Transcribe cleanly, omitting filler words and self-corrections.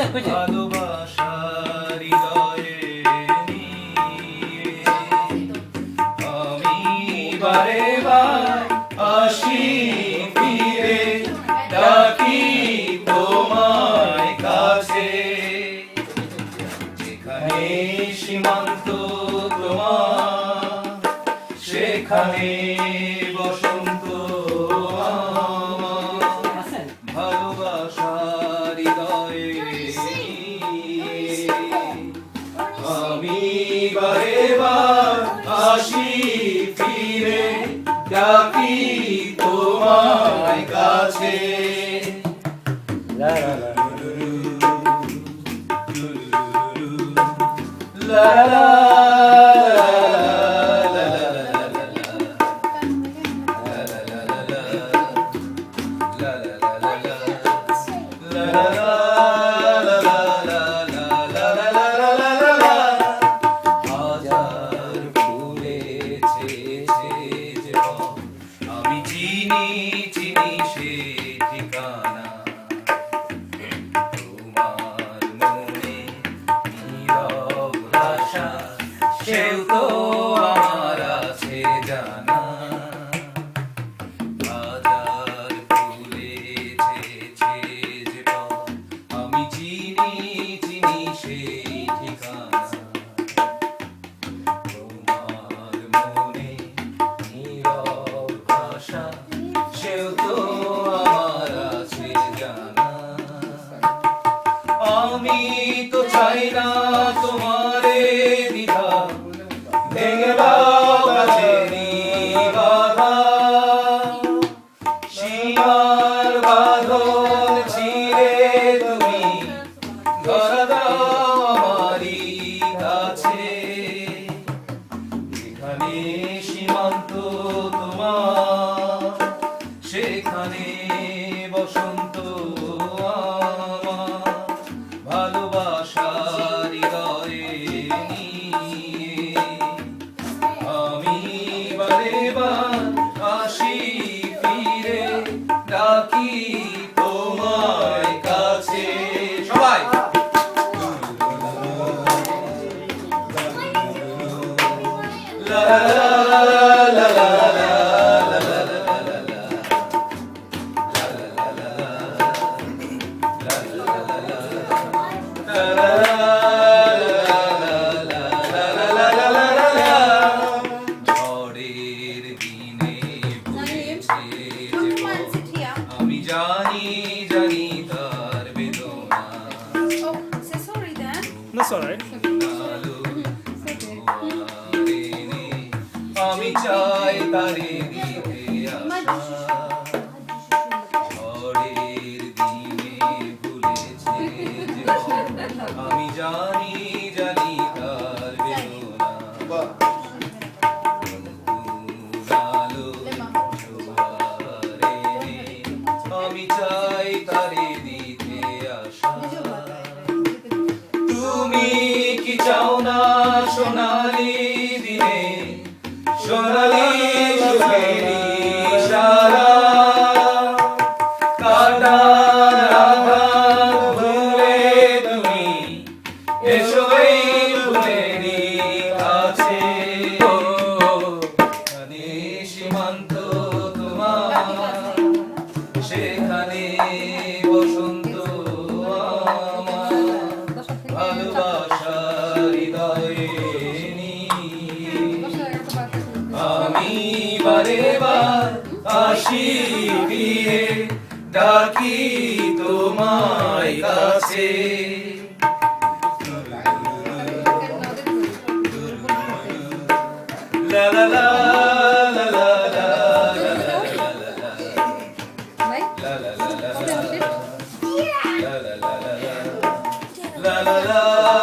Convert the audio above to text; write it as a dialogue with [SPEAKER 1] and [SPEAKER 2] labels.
[SPEAKER 1] ভালোবাসার হৃদয়ে নিয়ে আমি বারে বার আসি ফিরে ডাকি তোমায় কাছে যেখানে সীমান্ত তোমার সেখানে বসন্ত আমার ভালোবাসার হৃদয়ে আমি বারে বার আসি ফিরে ডাকি তোমায় কাছে লা লা লা আমি চিনি চিনি সে ঠিকানা তোমার মনে নীরব আশা সেও তো আমার আছে জানা হাজার ফুলেছে যে পথ আমি চিনি চিনি সেই ঠিকানা তোমার মনে নীরব আশা সেও তো আমার আছে জানা আমি তো চাই না তোমারে দ্বিধা ভেঙে দাও কাছেরই বাধা সীমার বাঁধন ছিঁড়ে তুমি ধরা দাও আমারই কাছে যেখানে সীমান্ত তোমার সেখানে বসন্ত আমার ভালোবাসার হৃদয়ে নিয়ে আমি বারে বার আসি ফিরে ডাকি তোমায় কাছে সবাই লা লা লা ঝড়ের দিনে বইছে যে আমি জানি জানি তার বেদনা
[SPEAKER 2] That's alright.
[SPEAKER 1] আলো দুয়ারে নে, আমি চাই তারে দিতে আশা ঝড়ের দিনে ভুলেছে যে আমি জানি জানি তার বেদনা আলো দুয়ারে নে, আমি চাই তারে দিতে আশা তুমি কি চাও না সোনালি দিনে সোনালি সুখেরি সারা কাটার আঘাত ভুলে তুমি এসো এই ফুলেরই কাছে এখানে সীমান্ত তোমার সেখানে বসন্ত আমার ভালোবাসার হৃদয়ে নিয়ে আমি বারে বার আসি ফিরে ডাকি তোমায় কাছে লা লা লা লা লা লা লা লা লা লা লা লা লা লা লা লা লা